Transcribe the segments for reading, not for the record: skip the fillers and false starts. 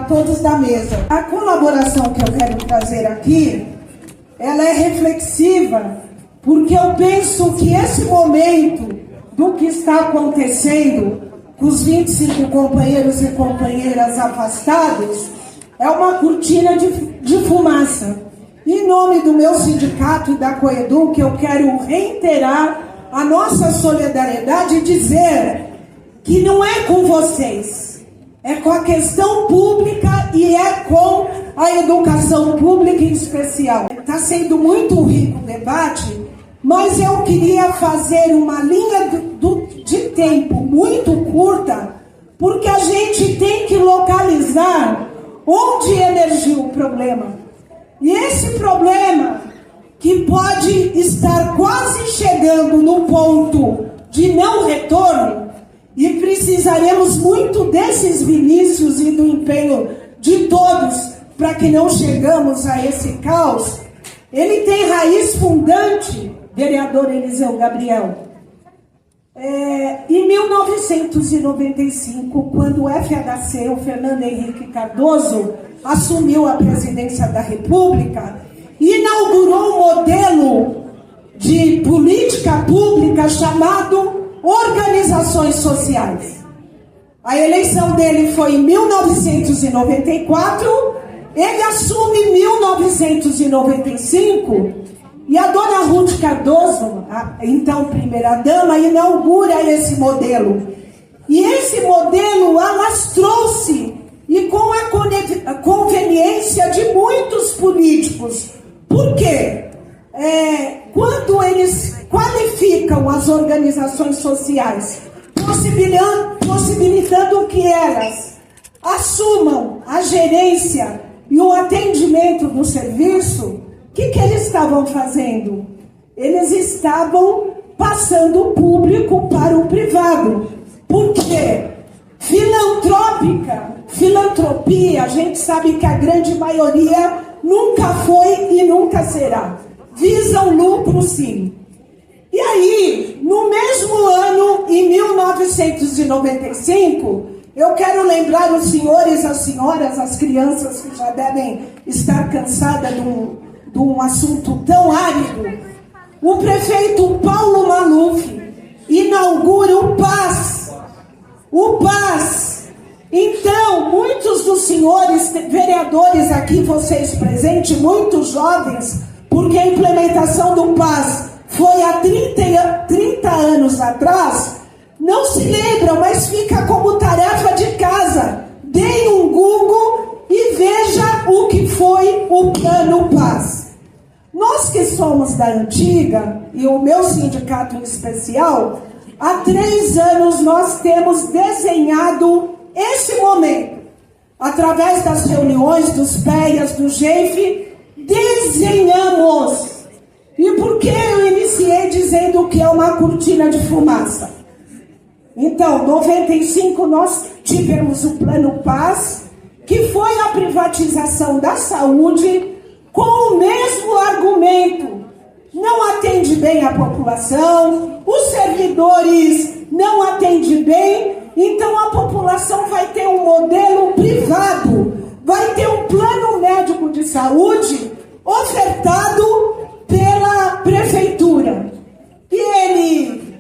todos da mesa. A colaboração que eu quero trazer aqui, ela é reflexiva, porque eu penso que esse momento do que está acontecendo com os 25 companheiros e companheiras afastados é uma cortina de fumaça. Em nome do meu sindicato e da Coeduc, eu quero reiterar a nossa solidariedade e dizer que não é com vocês, é com a questão pública e é com a educação pública em especial. Está sendo muito rico o debate, mas eu queria fazer uma linha de tempo muito curta, porque a gente tem que localizar onde emergiu o problema. E esse problema, que pode estar quase chegando no ponto de não retorno, e precisaremos muito desses Vinícius e do empenho de todos para que não chegamos a esse caos, ele tem raiz fundante, vereador Eliseu Gabriel. Em 1995, quando o FHC, o Fernando Henrique Cardoso, assumiu a presidência da República, inaugurou um modelo de política pública chamado organizações sociais. A eleição dele foi em 1994, ele assume em 1995, e a dona Ruth Cardoso, a então primeira-dama, inaugura esse modelo. E esse modelo alastrou-se, e com a conveniência de muitos políticos. Por quê? Quando eles qualificam as organizações sociais, possibilitando que elas assumam a gerência e o atendimento do serviço, o que eles estavam fazendo? Eles estavam passando o público para o privado. Por quê? Filantropia, a gente sabe que a grande maioria nunca foi e nunca será. Visam lucro, sim. E aí, no mesmo ano, em 1995, eu quero lembrar os senhores, as senhoras, as crianças que já devem estar cansadas de um assunto tão árido. O prefeito Paulo Maluf inaugura o PAS. O PAS. Então, muitos dos senhores vereadores aqui, vocês presentes, muitos jovens, porque a implementação do PAS foi há 30 anos atrás, não se lembram, mas fica como tarefa de casa. Deem um Google e veja o que foi o Plano PAS. Nós que somos da antiga, e o meu sindicato em especial, há 3 anos nós temos desenhado esse momento. Através das reuniões dos PEAs, do GEIF, desenhamos. E por que eu iniciei dizendo que é uma cortina de fumaça? Então, em 95 nós tivemos o Plano PAS, que foi a privatização da saúde, com o mesmo argumento. Não atende bem a população, os servidores não atendem bem, então a população vai ter um modelo privado, vai ter um plano médico de saúde ofertado pela prefeitura. E ele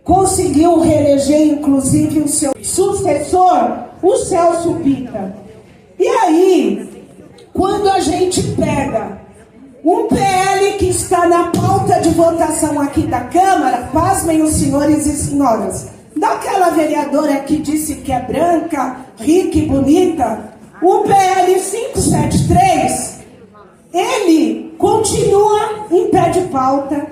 conseguiu reeleger, inclusive, o seu sucessor, o Celso Pitta. E aí, quando a gente pega um PL que está na pauta de votação aqui da Câmara, pasmem os senhores e senhoras, daquela vereadora que disse que é branca, rica e bonita, o PL 573, ele continua em pé de pauta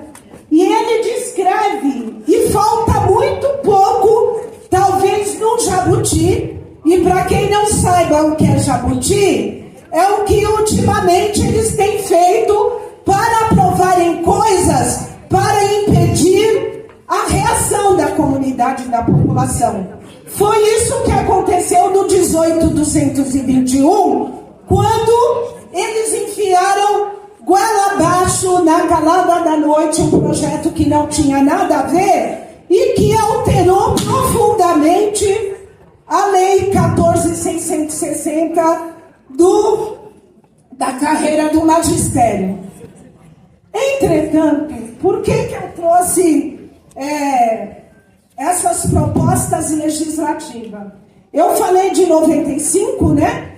e ele descreve, e falta muito pouco, talvez no jabuti, e para quem não saiba o que é jabuti, é o que ultimamente eles têm feito para aprovarem coisas para impedir a reação da comunidade e da população. Foi isso que aconteceu no 18.221, quando eles enfiaram goela abaixo, na calada da noite, um projeto que não tinha nada a ver e que alterou profundamente a Lei 14.660 da carreira do magistério. Entretanto, por que eu trouxe essas propostas legislativas? Eu falei de 95, né?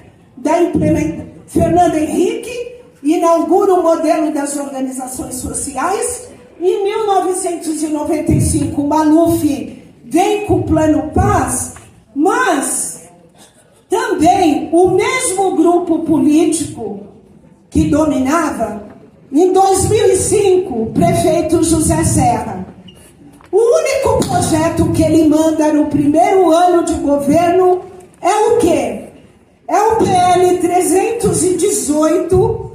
Fernando Henrique inaugura o modelo das organizações sociais. Em 1995, Maluf vem com o Plano Paz, mas também o mesmo grupo político que dominava, em 2005, o prefeito José Serra. O único projeto que ele manda no primeiro ano de governo é o quê? É o PL 318,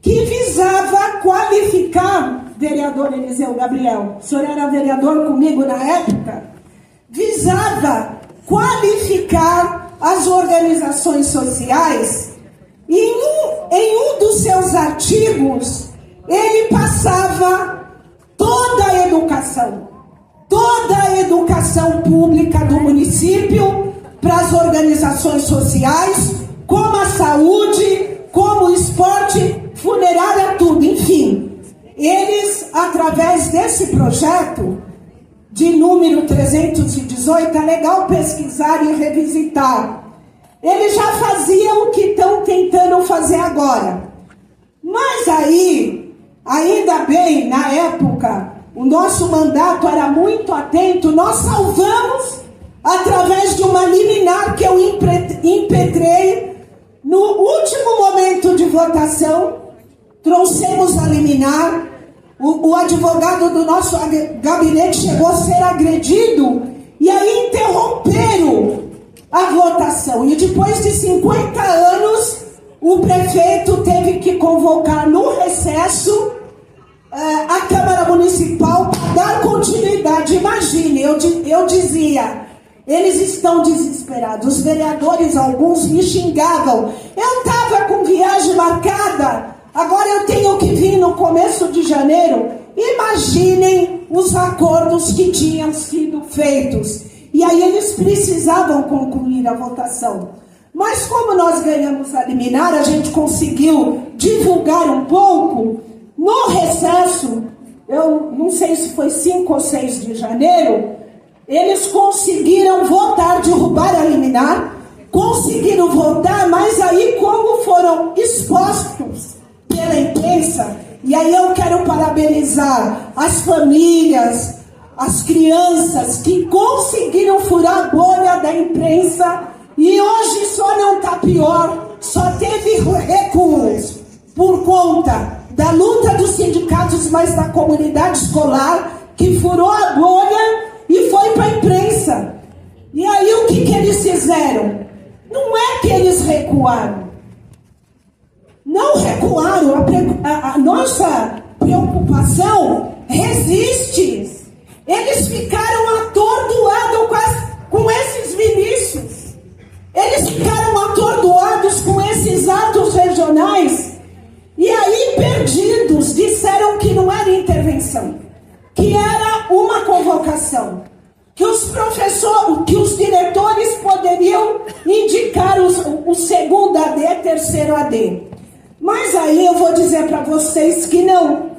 que visava qualificar, vereador Eliseu Gabriel, o senhor era vereador comigo na época, visava qualificar as organizações sociais, e em um dos seus artigos, ele passava toda a educação pública do município para as organizações sociais, como a saúde, como o esporte, funerária, tudo, enfim. Eles, através desse projeto, de número 318, é legal pesquisar e revisitar. Eles já faziam o que estão tentando fazer agora. Mas aí, ainda bem, na época, o nosso mandato era muito atento, nós salvamos através de uma liminar que eu impetrei no último momento de votação. Trouxemos a liminar, o advogado do nosso gabinete chegou a ser agredido, e aí interromperam a votação. E depois de 50 anos, o prefeito teve que convocar no recesso a Câmara Municipal para dar continuidade. Imagine, eu dizia, eles estão desesperados. Os vereadores, alguns, me xingavam. Eu estava com viagem marcada, agora eu tenho que vir no começo de janeiro. Imaginem os acordos que tinham sido feitos. E aí eles precisavam concluir a votação. Mas como nós ganhamos a liminar, a gente conseguiu divulgar um pouco. No recesso, eu não sei se foi 5 ou 6 de janeiro, eles conseguiram votar, derrubar a liminar, conseguiram votar, mas aí como foram expostos pela imprensa, e aí eu quero parabenizar as famílias, as crianças que conseguiram furar a bolha da imprensa, e hoje só não está pior, só teve recuos por conta da luta dos sindicatos, mas da comunidade escolar, que furou a bolha e foi para a imprensa. E aí o que eles fizeram? Não é que eles recuaram. Não recuaram. A nossa preocupação resiste. Eles ficaram atordoados com esses ministros. Eles ficaram atordoados com esses atos regionais. E aí, perdidos, disseram que não era intervenção, que era uma convocação, que os professores, que os diretores poderiam indicar o segundo AD, terceiro AD. Mas aí eu vou dizer para vocês que não.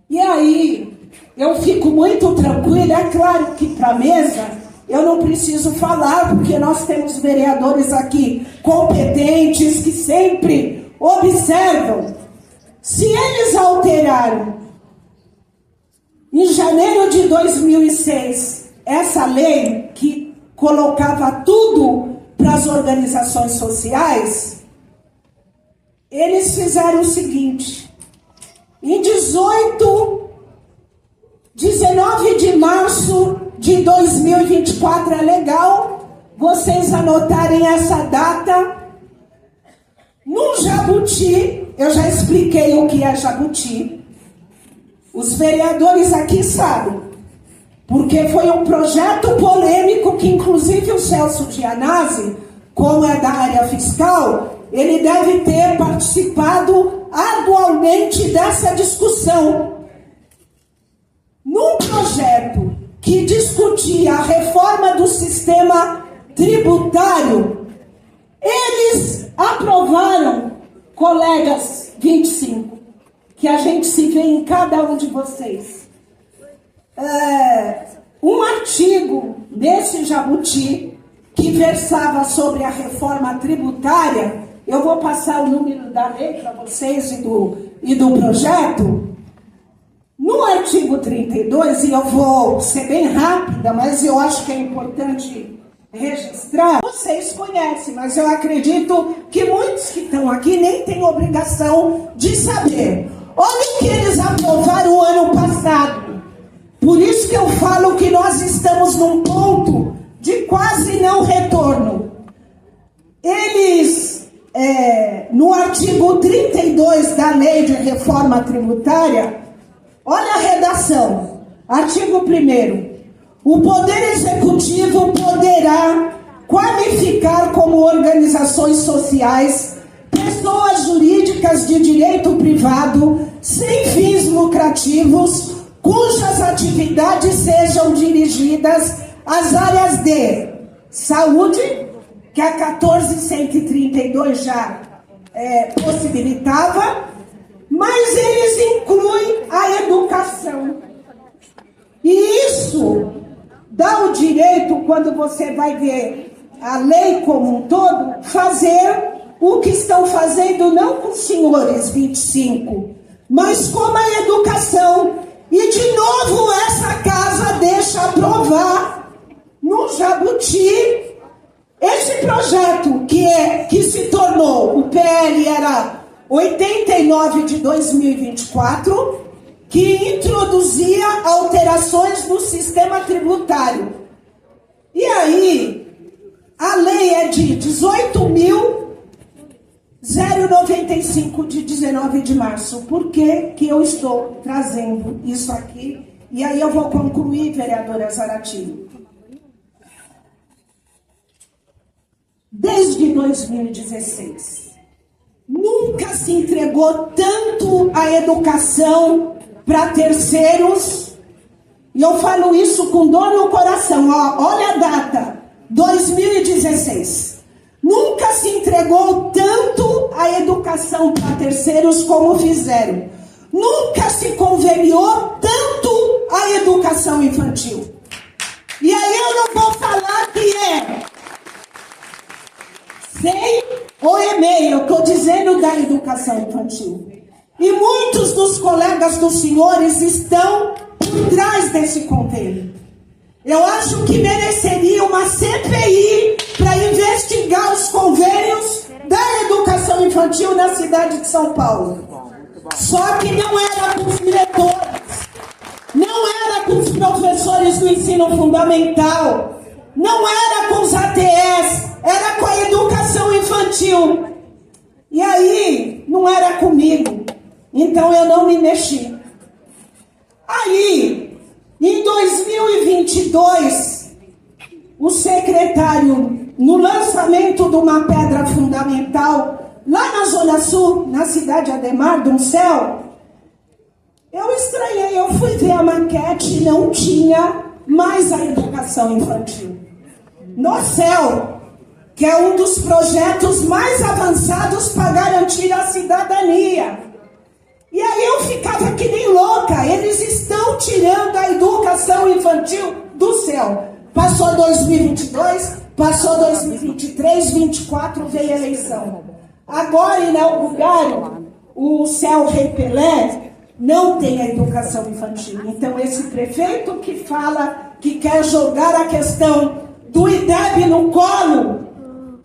E aí, eu fico muito tranquila. É claro que para a mesa eu não preciso falar, porque nós temos vereadores aqui competentes que sempre observam. Se eles alteraram em janeiro de 2006 essa lei que colocava tudo para as organizações sociais, eles fizeram o seguinte: em 19 de março de 2024, é legal vocês anotarem essa data. No Jabuti, eu já expliquei o que é Jabuti. Os vereadores aqui sabem, porque foi um projeto polêmico que, inclusive, o Celso Gianazzi, como é da área fiscal, ele deve ter participado arduamente dessa discussão. Num projeto que discutia a reforma do sistema tributário, eles colegas 25, que a gente se vê em cada um de vocês. Um artigo desse Jabuti, que versava sobre a reforma tributária, eu vou passar o número da lei para vocês e do projeto. No artigo 32, e eu vou ser bem rápida, mas eu acho que é importante registrar, vocês conhecem, mas eu acredito que muitos que estão aqui nem têm obrigação de saber. Olha o que eles aprovaram o ano passado. Por isso que eu falo que nós estamos num ponto de quase não retorno. Eles, no artigo 32 da Lei de Reforma Tributária, olha a redação. Artigo 1º. O Poder Executivo poderá qualificar como organizações sociais pessoas jurídicas de direito privado sem fins lucrativos, cujas atividades sejam dirigidas às áreas de saúde, que a 14.132 já possibilitava, mas eles incluem a educação. E isso dá o direito, quando você vai ver a lei como um todo, fazer o que estão fazendo não com os senhores 25, mas com a educação. E de novo essa casa deixa aprovar no Jabuti esse projeto que se tornou, o PL era 89 de 2024, que introduzia alterações no sistema tributário. E aí, a lei é de 18.095 de 19 de março. Por que eu estou trazendo isso aqui? E aí eu vou concluir, vereadora Zaratilho. Desde 2016, nunca se entregou tanto a educação para terceiros, e eu falo isso com dor no coração. Olha a data, 2016. Nunca se entregou tanto a educação para terceiros como fizeram. Nunca se conveniou tanto a educação infantil. E aí eu não vou falar que é 100 ou e-mail, eu estou dizendo da educação infantil. E muitos dos colegas dos senhores estão por trás desse convênio. Eu acho que mereceria uma CPI para investigar os convênios da educação infantil na cidade de São Paulo. Só que não era com os diretores, não era com os professores do ensino fundamental, não era com os ATS, era com a educação infantil. E aí, não era comigo. Então eu não me mexi. Aí, em 2022, o secretário, no lançamento de uma pedra fundamental, lá na Zona Sul, na cidade Ademar, do Céu, eu estranhei, eu fui ver a maquete e não tinha mais a educação infantil. No Céu, que é um dos projetos mais avançados para garantir a cidadania. E aí eu ficava que nem louca, eles estão tirando a educação infantil do céu. Passou 2022, passou 2023, 2024, veio a eleição. Agora inauguraram o Céu Rei Pelé, não tem a educação infantil. Então esse prefeito que fala que quer jogar a questão do IDEB no colo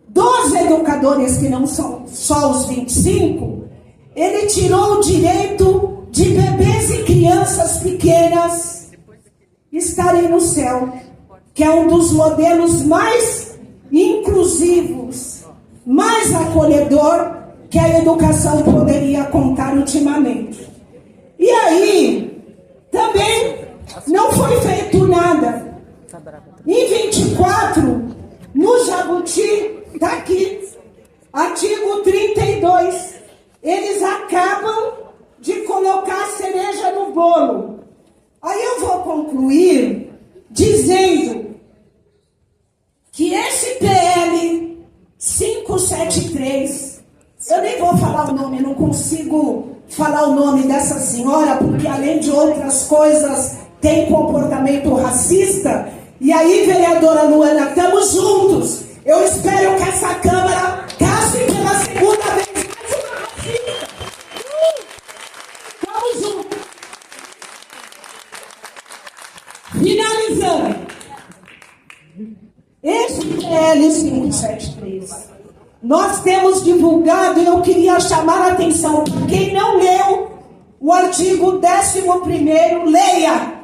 dos educadores, que não são só os 25, ele tirou o direito de bebês e crianças pequenas estarem no céu, que é um dos modelos mais inclusivos, mais acolhedor que a educação poderia contar ultimamente. E aí, também não foi feito nada. Em 24, no Jabuti, está aqui, artigo 32, eles acabam de colocar a cereja no bolo. Aí eu vou concluir dizendo que esse PL 573 Eu nem vou falar o nome, não consigo falar o nome dessa senhora, porque além de outras coisas, tem comportamento racista. E aí, vereadora Luana, estamos juntos. Eu espero que essa Câmara case pela segunda vez mais uma racista. Estamos juntos. Finalizando. Esse PL 573. Nós temos divulgado, e eu queria chamar a atenção para quem não leu o artigo 11º, leia.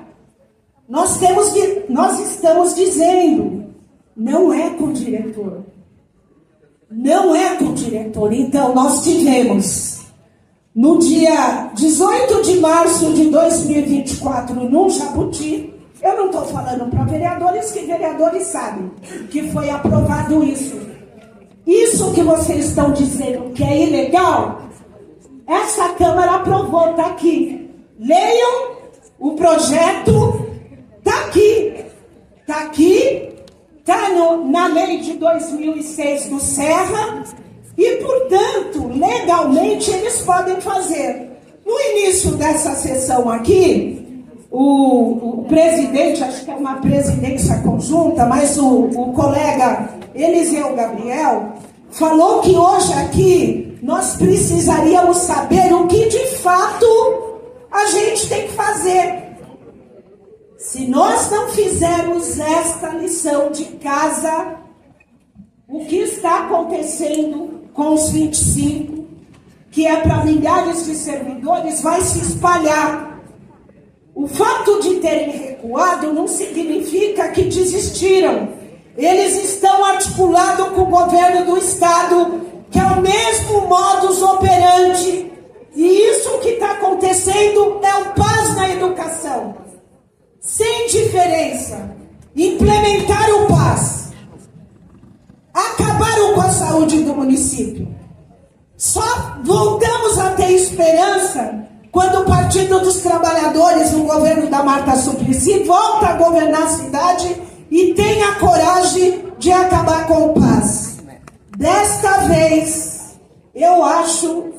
Nós estamos dizendo, não é com o diretor. Não é com o diretor. Então, nós tivemos, no dia 18 de março de 2024, no Jabuti, eu não estou falando para vereadores, que vereadores sabem que foi aprovado isso. Isso que vocês estão dizendo que é ilegal, essa Câmara aprovou, está aqui. Leiam o projeto, está aqui. Está aqui, está na lei de 2006 do Serra, e, portanto, legalmente eles podem fazer. No início dessa sessão aqui, o presidente, acho que é uma presidência conjunta, mas o colega Eliseu Gabriel falou que hoje aqui nós precisaríamos saber o que de fato a gente tem que fazer. Se nós não fizermos esta lição de casa, o que está acontecendo com os 25, que é para milhares de servidores, vai se espalhar. O fato de terem recuado não significa que desistiram. Eles estão articulados com o governo do Estado, que é o mesmo modus operandi. E isso que está acontecendo é um paz na educação. Sem diferença. Implementar o paz. Acabaram com a saúde do município. Só voltamos a ter esperança quando o Partido dos Trabalhadores, no governo da Marta Suplicy, volta a governar a cidade e tem a coragem de acabar com o paz. Desta vez, eu acho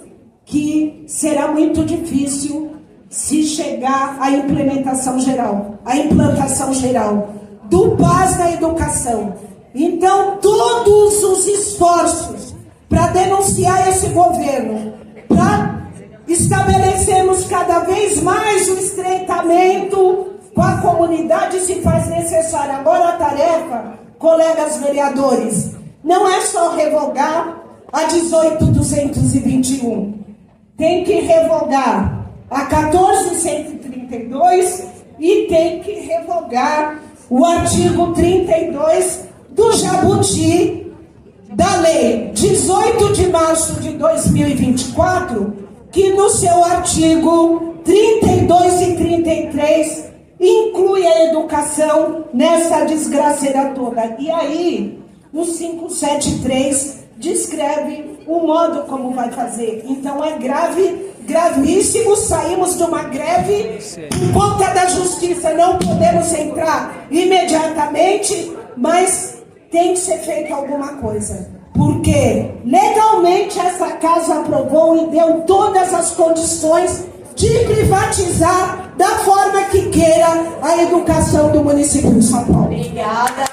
que será muito difícil se chegar à implantação geral do paz na educação. Então, todos os esforços para denunciar esse governo, para estabelecermos cada vez mais o estreitamento com a comunidade se faz necessário. Agora a tarefa, colegas vereadores, não é só revogar a 18.221. Tem que revogar a 14.132 e tem que revogar o artigo 32 do Jabuti da lei 18 de março de 2024, que no seu artigo 32 e 33 inclui a educação nessa desgraceira toda. E aí, o 573 descreve o modo como vai fazer. Então é grave, gravíssimo. Saímos de uma greve por conta da justiça, não podemos entrar imediatamente, mas tem que ser feita alguma coisa. Porque legalmente essa casa aprovou e deu todas as condições de privatizar da forma que queira a educação do município de São Paulo. Obrigada.